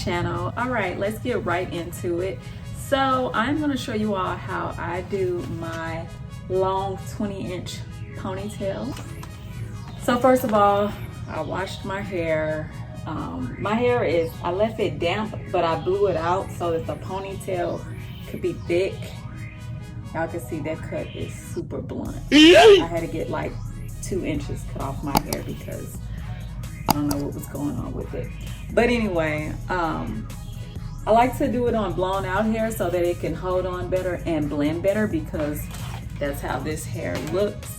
channel. All right, let's get right into it. So I'm going to show you all how I do my long 20-inch ponytail. So first of all, I washed my hair. My hair I left it damp, but I blew it out so that the ponytail could be thick. Y'all can see that cut is super blunt. I had to get like 2 inches cut off my hair because I don't know what was going on with it. But anyway, I like to do it on blown out hair so that it can hold on better and blend better, because that's how this hair looks.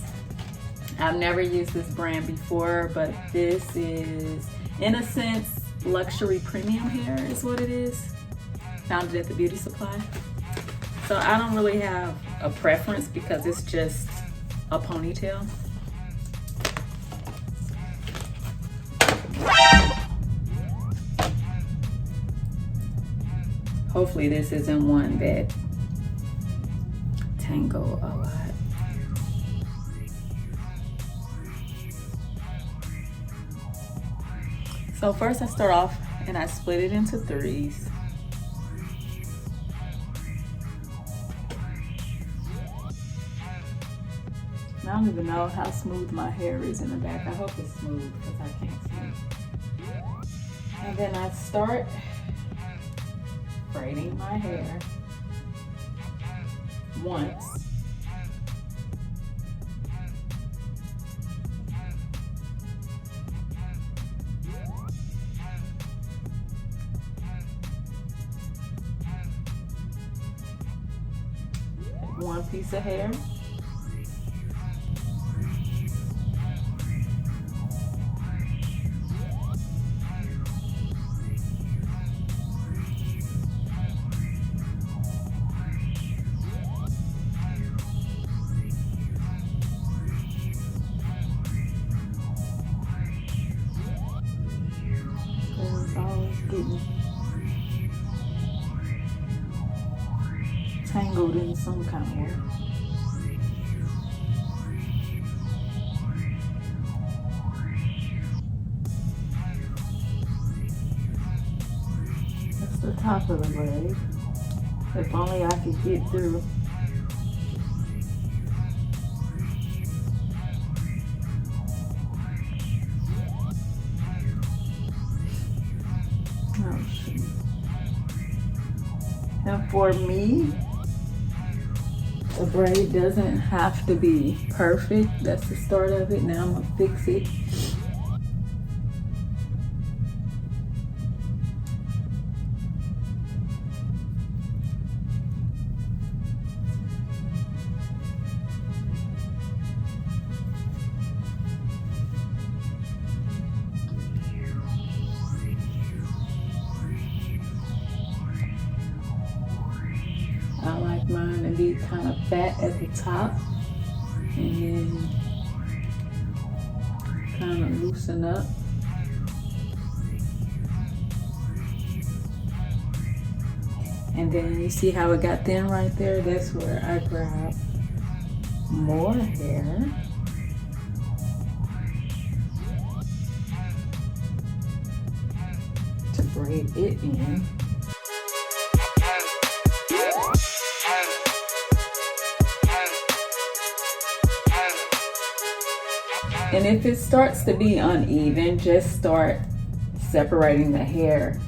I've never used this brand before, but this is, in a sense, luxury premium hair is what it is. Found it at the beauty supply. So I don't really have a preference because it's just a ponytail. Hopefully this isn't one that tangle a lot. So first I start off and I split it into 3s. I don't even know how smooth my hair is in the back. I hope it's smooth because I can't see. And then I start braiding my hair once. One piece of hair. It's always getting tangled in some kind of way. That's the top of the braid. If only I could get through. Oh, shoot. And for me, the braid doesn't have to be perfect. That's the start of it. Now I'm gonna fix it. I like mine to be kind of fat at the top and then kind of loosen up. And then you see how it got thin right there? That's where I grab more hair. To braid it in. And if it starts to be uneven, just start separating the hair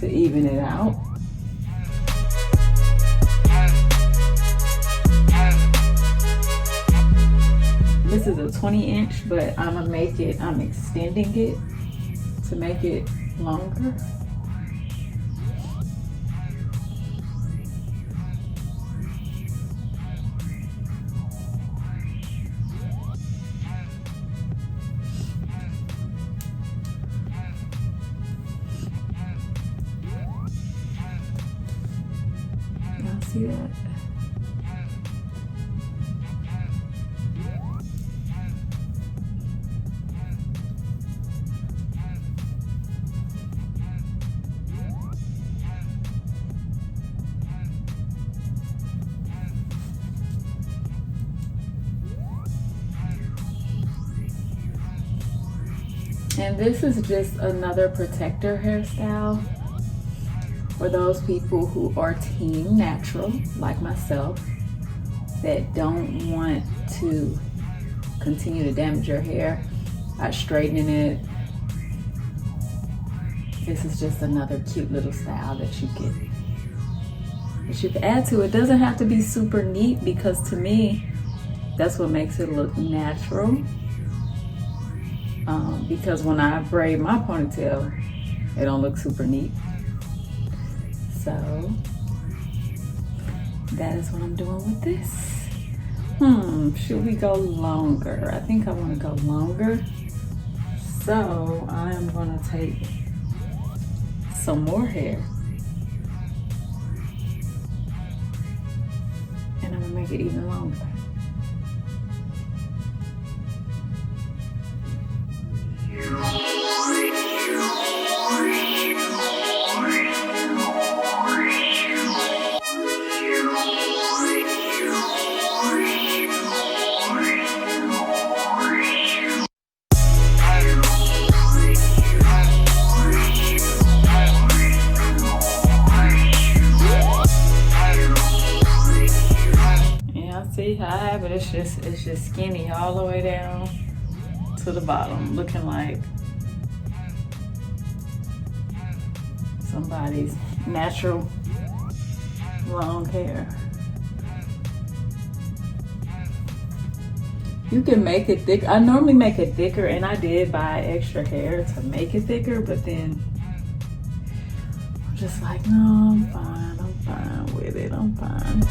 to even it out. This is a 20-inch, but I'm extending it to make it longer. See that? And this is just another protector hairstyle for those people who are team natural, like myself, that don't want to continue to damage your hair by straightening it. This is just another cute little style that you can add to. It doesn't have to be super neat, because to me, that's what makes it look natural. Because when I braid my ponytail, it don't look super neat. So that is what I'm doing with this. Should we go longer? I think I want to go longer. So I am going to take some more hair and I'm going to make it even longer. See how I have it? It's just skinny all the way down to the bottom, looking like somebody's natural long hair. You can make it thick. I normally make it thicker, and I did buy extra hair to make it thicker, but then I'm just like, no, I'm fine with it. I'm fine.